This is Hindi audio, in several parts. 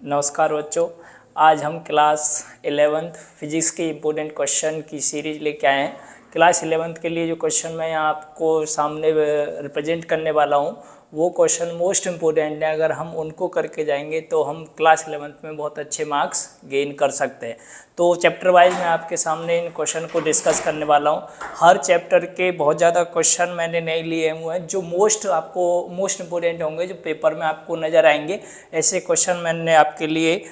नमस्कार बच्चों। आज हम क्लास 11th फिजिक्स के इम्पोर्टेंट क्वेश्चन की सीरीज लेके आए हैं। क्लास 11th के लिए जो क्वेश्चन मैं यहाँ आपको सामने रिप्रेजेंट करने वाला हूँ वो क्वेश्चन मोस्ट इम्पोर्टेंट है। अगर हम उनको करके जाएंगे तो हम क्लास 11th में बहुत अच्छे मार्क्स गेन कर सकते हैं। तो चैप्टर वाइज मैं आपके सामने इन क्वेश्चन को डिस्कस करने वाला हूँ। हर चैप्टर के बहुत ज़्यादा क्वेश्चन मैंने नहीं लिए हुए हैं जो मोस्ट इम्पोर्टेंट होंगे, जो पेपर में आपको नज़र आएंगे। ऐसे क्वेश्चन मैंने आपके लिए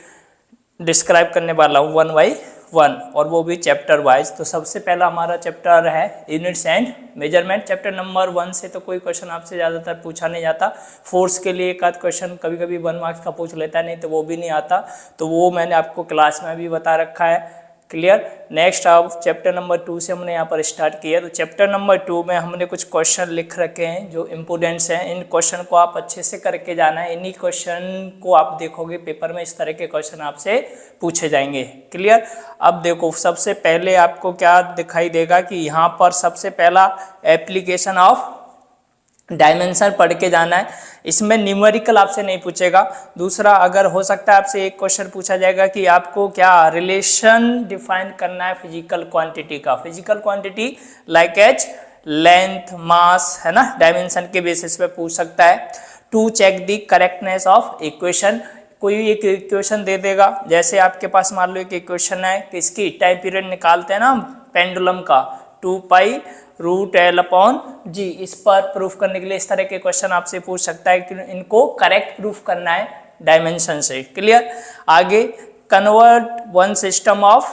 डिस्क्राइब करने वाला हूँ वन बाई वन, और वो भी चैप्टर वाइज। तो सबसे पहला हमारा चैप्टर है units and measurement. Chapter number 1 से तो कोई क्वेश्चन आपसे ज़्यादातर पूछा नहीं जाता। फोर्स के लिए एक आध क्वेश्चन कभी कभी 1 मार्क्स का पूछ लेता है, नहीं तो वो भी नहीं आता। तो वो मैंने आपको क्लास में भी बता रखा है। क्लियर। नेक्स्ट अब चैप्टर नंबर 2 से हमने यहाँ पर स्टार्ट किया। तो चैप्टर नंबर 2 में हमने कुछ क्वेश्चन लिख रखे हैं जो इम्पोर्टेंट्स हैं। इन क्वेश्चन को आप अच्छे से करके जाना है। इन्हीं क्वेश्चन को आप देखोगे पेपर में, इस तरह के क्वेश्चन आपसे पूछे जाएंगे। क्लियर। अब देखो, सबसे पहले आपको क्या दिखाई देगा कि यहाँ पर सबसे पहला एप्लीकेशन ऑफ डायमेंशन पढ़ के जाना है। इसमें न्यूमेरिकल आपसे नहीं पूछेगा। दूसरा, अगर हो सकता है आपसे एक क्वेश्चन पूछा जाएगा कि आपको क्या रिलेशन डिफाइन करना है फिजिकल क्वांटिटी का। Physical quantity like as length, mass, है ना, डायमेंशन के बेसिस पे पूछ सकता है। To check the correctness of equation, कोई एक इक्वेशन दे देगा। जैसे आपके पास मान लो एक इक्वेशन है कि इसकी टाइम पीरियड निकालते हैं ना पेंडुलम का, 2π√L/g। इस पर प्रूफ करने के लिए इस तरह के क्वेश्चन आपसे पूछ सकता है कि इनको करेक्ट प्रूफ करना है डायमेंशन से। क्लियर। आगे, कन्वर्ट वन सिस्टम ऑफ,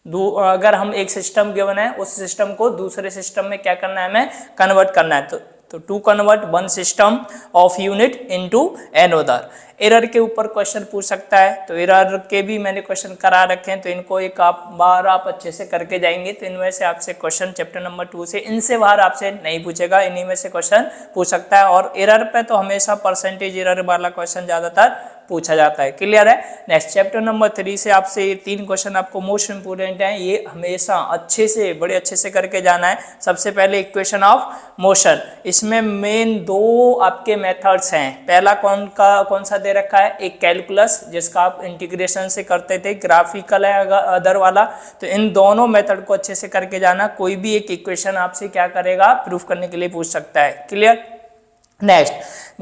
अगर हम एक सिस्टम गिवन है उस सिस्टम को दूसरे सिस्टम में क्या करना है, हमें कन्वर्ट करना है। तो to convert one system of unit into another. Error के ऊपर क्वेश्चन पूछ सकता है। तो एरर के भी मैंने क्वेश्चन करा रखे हैं, तो इनको एक बार आप अच्छे से करके जाएंगे तो इनमें से आपसे क्वेश्चन चैप्टर नंबर 2 से, इनसे बाहर आपसे नहीं पूछेगा, इन्हीं में से क्वेश्चन पूछ सकता है। और एरर पे तो हमेशा परसेंटेज एरर वाला क्वेश्चन ज्यादातर पूछा जाता है। क्लियर है। नेक्स्ट चैप्टर नंबर 3 से आपसे ये 3 क्वेश्चन आपको मोस्ट इंपोर्टेंट हैं, ये हमेशा अच्छे से, बड़े अच्छे से करके जाना है। सबसे पहले इक्वेशन ऑफ मोशन। इसमें मेन 2 आपके मेथड्स हैं। पहला कौन सा दे रखा है, एक कैलकुलस जिसका आप इंटीग्रेशन से करते थे, ग्राफिकल है अदर वाला। तो इन दोनों मेथड को अच्छे से करके जाना। कोई भी एक इक्वेशन आपसे क्या करेगा, प्रूफ करने के लिए पूछ सकता है। Clear. Next,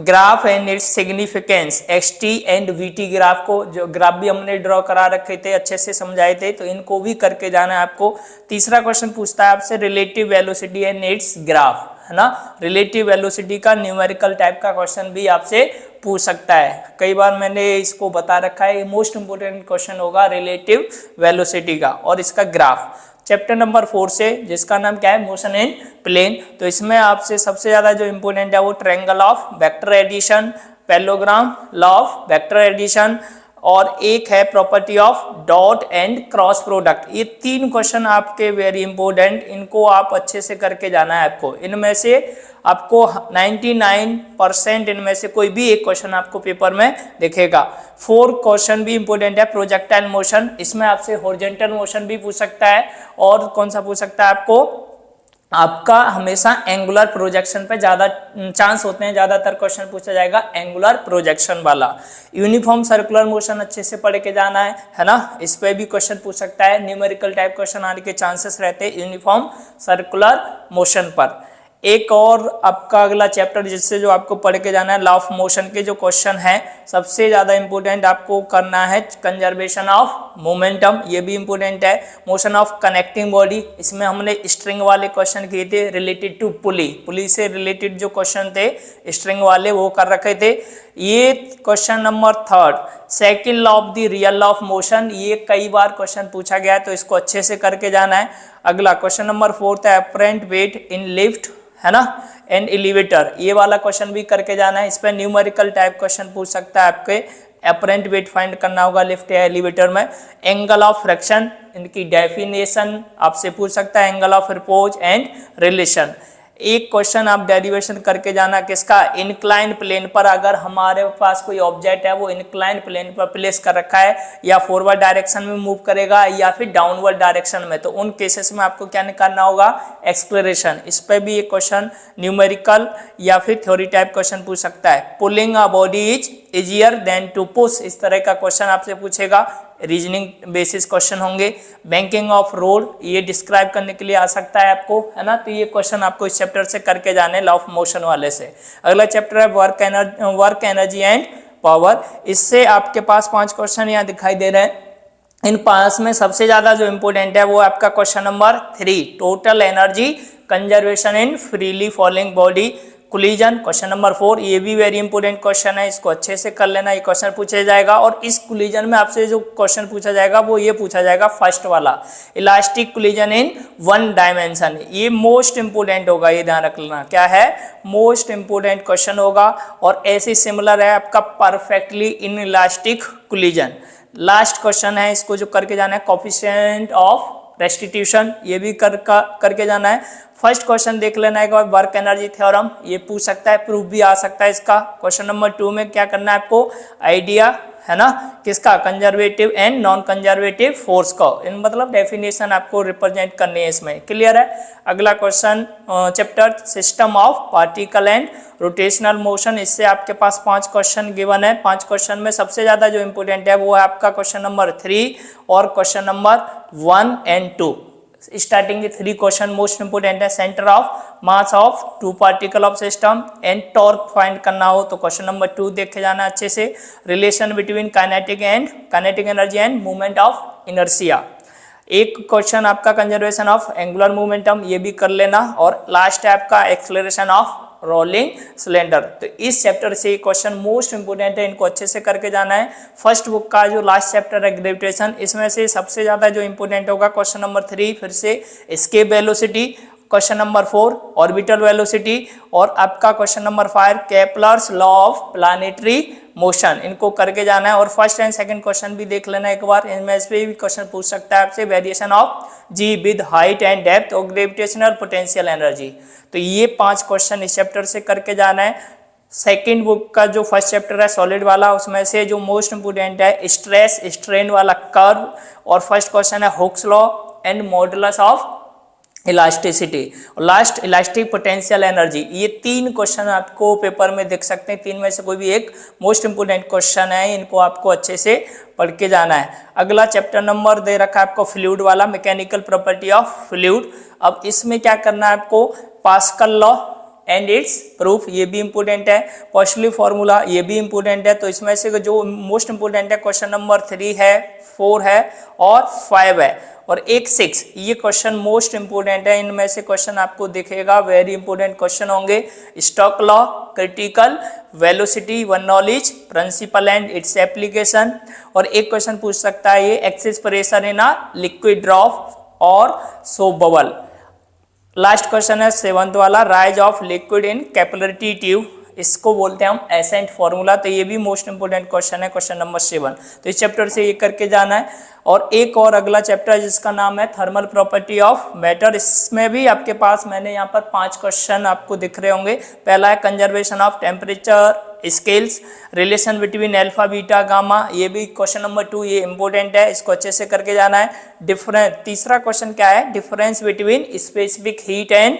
graph and its significance, XT and VT graph को, जो ग्राफ भी हमने ड्रॉ करा रखे थे, अच्छे से समझाए थे, तो इनको भी करके जाना है आपको। तीसरा क्वेश्चन पूछता है आपसे relative velocity and it's graph, है ना। रिलेटिव वेलोसिटी का न्यूमेरिकल टाइप का क्वेश्चन भी आपसे पूछ सकता है। कई बार मैंने इसको बता रखा है, मोस्ट इंपोर्टेंट क्वेश्चन होगा रिलेटिव वेलोसिटी का और इसका ग्राफ। चैप्टर नंबर 4 से, जिसका नाम क्या है, मोशन इन प्लेन। तो इसमें आपसे सबसे ज्यादा जो इंपोर्टेंट है वो triangle of vector addition, parallelogram, law of vector addition, और एक है property of dot and cross product. ये 3 क्वेश्चन आपके वेरी इंपॉर्टेंट, इनको आप अच्छे से करके जाना है आपको। इनमें से आपको 99% इनमें से कोई भी एक क्वेश्चन आपको पेपर में दिखेगा। 4 क्वेश्चन भी इंपॉर्टेंट है। प्रोजेक्टाइल मोशन, इसमें आपसे हॉरिजॉन्टल मोशन भी पूछ सकता है, और कौन सा पूछ सकता है आपको, आपका हमेशा एंगुलर प्रोजेक्शन पे ज्यादा चांस होते हैं, ज्यादातर क्वेश्चन पूछा जाएगा एंगुलर प्रोजेक्शन वाला। यूनिफॉर्म सर्कुलर मोशन अच्छे से पढ़ के जाना है ना, इस पे भी क्वेश्चन पूछ सकता है। न्यूमेरिकल टाइप क्वेश्चन आने के चांसेस रहते हैं यूनिफॉर्म सर्कुलर मोशन पर। एक और आपका अगला चैप्टर जिससे जो आपको पढ़ के जाना है, लॉ ऑफ मोशन के जो क्वेश्चन है, सबसे ज्यादा इंपॉर्टेंट आपको करना है कंजर्वेशन ऑफ मोमेंटम, ये भी इंपॉर्टेंट है। मोशन ऑफ कनेक्टिंग बॉडी, इसमें हमने स्ट्रिंग वाले क्वेश्चन किए थे रिलेटेड टू पुली से रिलेटेड जो क्वेश्चन थे स्ट्रिंग वाले, वो कर रखे थे। ये question number 3, second law of the real law of motion, ये कई बार क्वेश्चन पूछा गया है, तो इसको अच्छे से करके जाना है। अगला क्वेश्चन नंबर 4 है अपरेंट वेट इन लिफ्ट, है ना, एंड एलिवेटर, ये वाला क्वेश्चन भी करके जाना है। इस पर न्यूमेरिकल टाइप क्वेश्चन पूछ सकता है, आपके अपरेंट वेट फाइंड करना होगा लिफ्ट या एलिवेटर में। एंगल ऑफ फ्रैक्शन, इनकी डेफिनेशन आपसे पूछ सकता है। Angle of repose and relation. एक क्वेश्चन आप डेरिवेशन करके जाना किसका, इंक्लाइन प्लेन पर अगर हमारे पास कोई ऑब्जेक्ट है वो इंक्लाइन प्लेन पर प्लेस कर रखा है या फॉरवर्ड डायरेक्शन में मूव करेगा या फिर डाउनवर्ड डायरेक्शन में, तो उन केसेस में आपको क्या निकालना होगा, एक्सप्लोरेशन। इस पर भी एक क्वेश्चन न्यूमेरिकल या फिर थ्योरी टाइप क्वेश्चन पूछ सकता है। Pulling a body is easier than to push, इस तरह का क्वेश्चन आपसे पूछेगा, रीजनिंग बेसिस क्वेश्चन होंगे। बैंकिंग ऑफ रोड, ये डिस्क्राइब करने के लिए आ सकता है आपको, है ना, तो ये क्वेश्चन आपको इस चैप्टर से करके जाने लॉ ऑफ मोशन वाले से। अगला चैप्टर है वर्क एनर्जी एंड पावर, इससे आपके पास 5 क्वेश्चन यहाँ दिखाई दे रहे हैं। इन 5 में सबसे ज्यादा जो इंपोर्टेंट है वो आपका question number 3, total energy conservation in freely falling body collision. Question number 4, ये भी वेरी इंपोर्टेंट क्वेश्चन है, इसको अच्छे से कर लेना, ये क्वेश्चन पूछा जाएगा। और इस कोलिजन में आपसे जो क्वेश्चन पूछा जाएगा वो ये पूछा जाएगा फर्स्ट वाला, इलास्टिक कोलिजन इन 1 डायमेंशन, ये मोस्ट इंपोर्टेंट होगा, ये ध्यान रखना, क्या है, मोस्ट इंपोर्टेंट क्वेश्चन होगा। और ऐसे सिमिलर है आपका perfectly in elastic collision. Last question है, इसको जो करके जाना है, कोफिशिएंट ऑफ रेस्टिट्यूशन, ये भी करके जाना है। फर्स्ट क्वेश्चन देख लेना एक बार, वर्क एनर्जी थ्योरम, ये पूछ सकता है, प्रूफ भी आ सकता है इसका। क्वेश्चन नंबर 2 में क्या करना है आपको, आइडिया, है ना, किसका, conservative and non conservative force का, इन मतलब डेफिनेशन आपको रिप्रेजेंट करनी है इसमें, क्लियर है। अगला question chapter system of particle and rotational motion, इससे आपके पास 5 क्वेश्चन गिवन है। 5 क्वेश्चन में सबसे ज्यादा जो इंपोर्टेंट है वो है आपका क्वेश्चन नंबर 3 और क्वेश्चन नंबर 1 एंड 2। स्टार्टिंग के 3 क्वेश्चन मोस्ट इंपोर्टेंट है, centre of mass of 2 particle of system and torque find करना हो तो क्वेश्चन नंबर 2 देखे जाना अच्छे से। Relation between kinetic energy and movement of inertia. एक क्वेश्चन आपका कंजर्वेशन ऑफ एंगुलर मोमेंटम, ये भी कर लेना। और लास्ट है आपका एक्सेलरेशन ऑफ रोलिंग सिलेंडर। तो इस चैप्टर से क्वेश्चन मोस्ट इंपोर्टेंट है, इनको अच्छे से करके जाना है। फर्स्ट बुक का जो लास्ट चैप्टर है ग्रेविटेशन, इसमें से सबसे ज्यादा जो इंपोर्टेंट होगा क्वेश्चन नंबर 3 फिर से escape velocity, question number 4 orbital velocity और आपका question number 5 Kepler's law of planetary motion, इनको करके जाना है। और फर्स्ट एंड सेकंड क्वेश्चन भी देख लेना एक बार, इनमें से भी क्वेश्चन पूछ सकता है आपसे, variation of G with height and depth और ग्रेविटेशनल पोटेंशियल एनर्जी। तो ये 5 क्वेश्चन इस चैप्टर से करके जाना है। सेकेंड बुक का जो फर्स्ट चैप्टर है सॉलिड वाला, उसमें से जो मोस्ट इंपोर्टेंट है स्ट्रेस स्ट्रेन वाला कर्व, और फर्स्ट क्वेश्चन है Hooke's law and modulus of elasticity, last elastic potential energy. ये 3 क्वेश्चन आपको पेपर में देख सकते हैं, 3 में से कोई भी एक मोस्ट इंपोर्टेंट क्वेश्चन है, इनको आपको अच्छे से पढ़ के जाना है। अगला चैप्टर नंबर दे रखा है आपको फ्लूइड वाला, मैकेनिकल प्रॉपर्टी ऑफ फ्लूइड। अब इसमें क्या करना है आपको, pascal law and it's proof, ये भी इंपोर्टेंट है। पॉस्टली फॉर्मूला, ये भी इंपोर्टेंट है। तो इसमें से जो मोस्ट इंपोर्टेंट है क्वेश्चन नंबर 3 है, 4 है और 5 है और एक 6, ये क्वेश्चन मोस्ट इंपोर्टेंट है। इनमें से क्वेश्चन आपको दिखेगा, वेरी इंपोर्टेंट क्वेश्चन होंगे। Stoke law, critical velocity, one knowledge principle and its application. और एक क्वेश्चन पूछ सकता है ये excess pressure in a liquid drop और सोप बबल। लास्ट क्वेश्चन है 7th वाला, rise of liquid in capillary tube, इसको बोलते हैं हम एसेंट फॉर्मूला। तो ये भी मोस्ट इंपोर्टेंट क्वेश्चन है, क्वेश्चन नंबर 7। तो इस चैप्टर से ये करके जाना है। और एक और अगला चैप्टर जिसका नाम है थर्मल प्रॉपर्टी ऑफ मैटर, इसमें भी आपके पास मैंने यहाँ पर 5 क्वेश्चन आपको दिख रहे होंगे। पहला है conservation of temperature scales, relation between alpha beta gamma, ये भी क्वेश्चन नंबर 2, ये इंपॉर्टेंट है, इसको अच्छे से करके जाना है। डिफरेंस, तीसरा क्वेश्चन क्या है, difference between specific heat and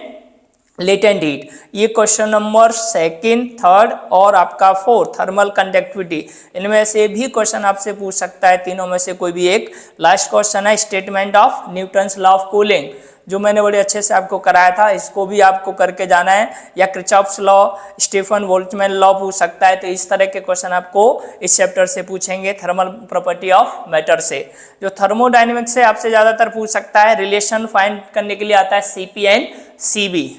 latent heat, ये क्वेश्चन नंबर 2nd, 3rd और आपका 4th थर्मल कंडक्टिविटी, इनमें से भी क्वेश्चन आपसे पूछ सकता है, तीनों में से कोई भी एक। लास्ट क्वेश्चन है statement of Newton's law of cooling, जो मैंने बड़े अच्छे से आपको कराया था, इसको भी आपको करके जाना है। या Kirchhoff's law, Stefan Boltzmann law पूछ सकता है। तो इस तरह के क्वेश्चन आपको इस चैप्टर से पूछेंगे थर्मल प्रॉपर्टी ऑफ मैटर से। जो थर्मोडायनेमिक्स से आपसे ज्यादातर पूछ सकता है, रिलेशन फाइंड करने के लिए आता है CP एंड CB,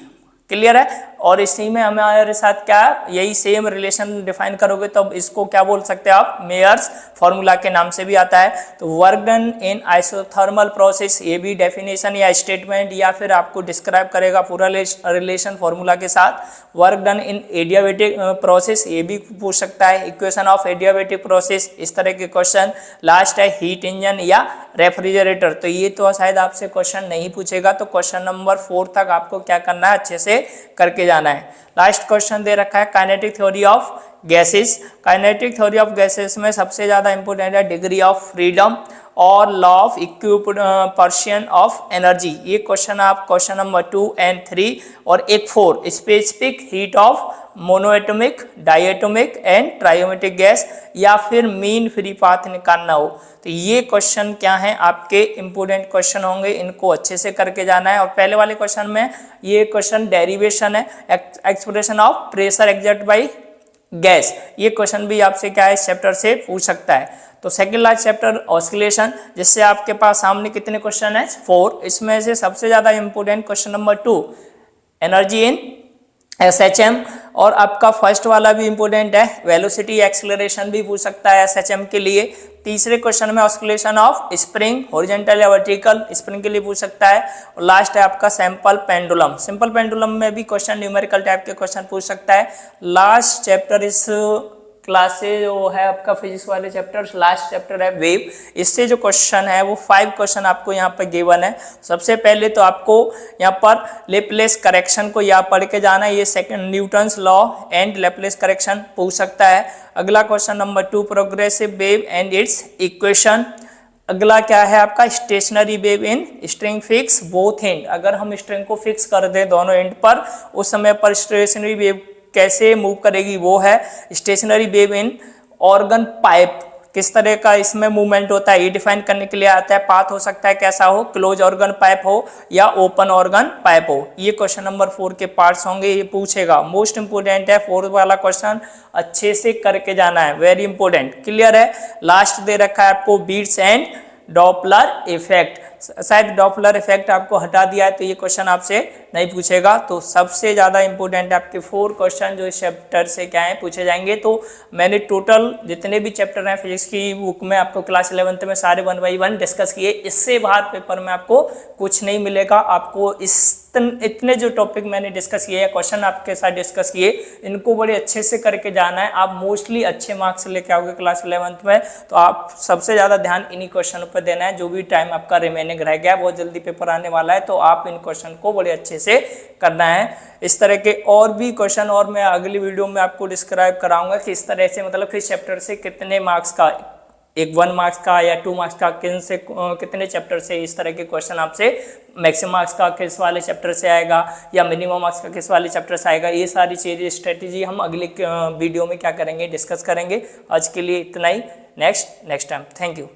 क्लियर है। और इसी में हमारे साथ क्या यही सेम रिलेशन डिफाइन करोगे तो इसको क्या बोल सकते हैं आप, मेयर्स फॉर्मूला के नाम से भी आता है। तो work done in isothermal process, ये भी डेफिनेशन या स्टेटमेंट या फिर आपको डिस्क्राइब करेगा पूरा रिलेशन फॉर्मूला के साथ। Work done in adiabatic process, ये भी पूछ सकता है, इक्वेशन ऑफ एडियाबेटिक प्रोसेस, इस तरह के क्वेश्चन। लास्ट है हीट इंजन या रेफ्रिजरेटर, तो ये तो शायद आपसे क्वेश्चन नहीं पूछेगा, तो क्वेश्चन नंबर 4 तक आपको क्या करना है, अच्छे से करके जाना है। लास्ट क्वेश्चन दे रखा है kinetic theory of gases. Kinetic theory of gases में सबसे ज्यादा इंपॉर्टेंट है डिग्री ऑफ फ्रीडम और law of equipartition of energy. ये क्वेश्चन आप क्वेश्चन नंबर 2 and 3 और एक 4 specific heat of monoatomic, diatomic and triatomic gas या फिर मीन फ्री पाथ निकालना हो, तो ये क्वेश्चन क्या है आपके इंपोर्टेंट क्वेश्चन होंगे, इनको अच्छे से करके जाना है। और पहले वाले क्वेश्चन में ये क्वेश्चन डेरिवेशन है, expression of pressure exert by gas, ये क्वेश्चन भी आपसे क्या है इस चैप्टर से पूछ सकता है। तो सेकंड लास्ट चैप्टर ऑस्किलेशन, जिससे आपके पास सामने कितने क्वेश्चन है, 4, इसमें से सबसे ज्यादा important question number 2 energy in SHM, और आपका फर्स्ट वाला भी इंपोर्टेंट है, वेलोसिटी एक्सेलरेशन भी पूछ सकता है SHM के लिए। तीसरे क्वेश्चन में ऑस्किलेशन ऑफ स्प्रिंग, हॉरिजॉन्टल या वर्टिकल स्प्रिंग के लिए पूछ सकता है। और लास्ट है आपका सैंपल पेंडुलम, सिंपल पेंडुलम में भी क्वेश्चन न्यूमेरिकल टाइप के क्वेश्चन पूछ सकता है। लास्ट चैप्टर इस क्लास से जो है आपका फिजिक्स वाले चैप्टर, लास्ट चैप्टर है वेव, इससे जो क्वेश्चन है वो 5 क्वेश्चन आपको यहाँ पर गिवन है। सबसे पहले तो आपको यहाँ पर लेप्लेस करेक्शन को यहाँ पढ़ के जाना है, ये second Newton's law and Laplace correction पूछ सकता है। अगला question number 2 progressive wave and it's equation. अगला क्या है आपका stationary wave in string fix both and, अगर हम स्ट्रिंग को फिक्स कर दे दोनों एंड पर, उस समय पर स्टेशनरी वेव कैसे मूव करेगी वो है। Stationary wave in organ pipe, किस तरह का इसमें मूवमेंट होता है ये डिफाइन करने के लिए आता है। पाथ हो सकता है कैसा हो, क्लोज ऑर्गन पाइप हो या ओपन ऑर्गन पाइप हो, ये क्वेश्चन नंबर 4 के पार्ट्स होंगे, ये पूछेगा। मोस्ट इंपोर्टेंट है 4 वाला क्वेश्चन, अच्छे से करके जाना है, वेरी इंपोर्टेंट, क्लियर है। लास्ट दे रखा है आपको बीट्स एंड डॉपलर इफेक्ट, शायद डॉपलर इफेक्ट आपको हटा दिया है तो ये क्वेश्चन आपसे नहीं पूछेगा। तो सबसे ज्यादा इंपॉर्टेंट है आपके 4 क्वेश्चन जो इस चैप्टर से क्या है पूछे जाएंगे। तो मैंने टोटल जितने भी चैप्टर हैं फिजिक्स की बुक में आपको क्लास 11th में सारे 1 by 1 डिस्कस किए, इससे बाहर पेपर में आपको कुछ नहीं मिलेगा। आपको इतने जो टॉपिक मैंने डिस्कस किए या क्वेश्चन आपके साथ डिस्कस किए, इनको बड़े अच्छे से करके जाना है। आप मोस्टली अच्छे मार्क्स लेके आओगे क्लास 11th में, तो आप सबसे ज़्यादा ध्यान इन्हीं क्वेश्चनों पर देना है। जो भी टाइम आपका रिमेनिंग रह गया, बहुत जल्दी पेपर आने वाला है, तो आप इन क्वेश्चन को बड़े अच्छे से करना है। इस तरह के और भी क्वेश्चन और मैं अगली वीडियो में आपको डिस्क्राइब कराऊंगा कि इस तरह से मतलब किस चैप्टर से कितने मार्क्स का, एक 1 मार्क्स का या 2 मार्क्स का, कितने चैप्टर से इस तरह के क्वेश्चन आपसे मैक्सिमम मार्क्स का किस वाले चैप्टर से आएगा या मिनिमम मार्क्स का किस वाले चैप्टर से आएगा, ये सारी चीज़ें स्ट्रेटेजी हम अगले वीडियो में क्या करेंगे, डिस्कस करेंगे। आज के लिए इतना ही, नेक्स्ट टाइम। Thank you.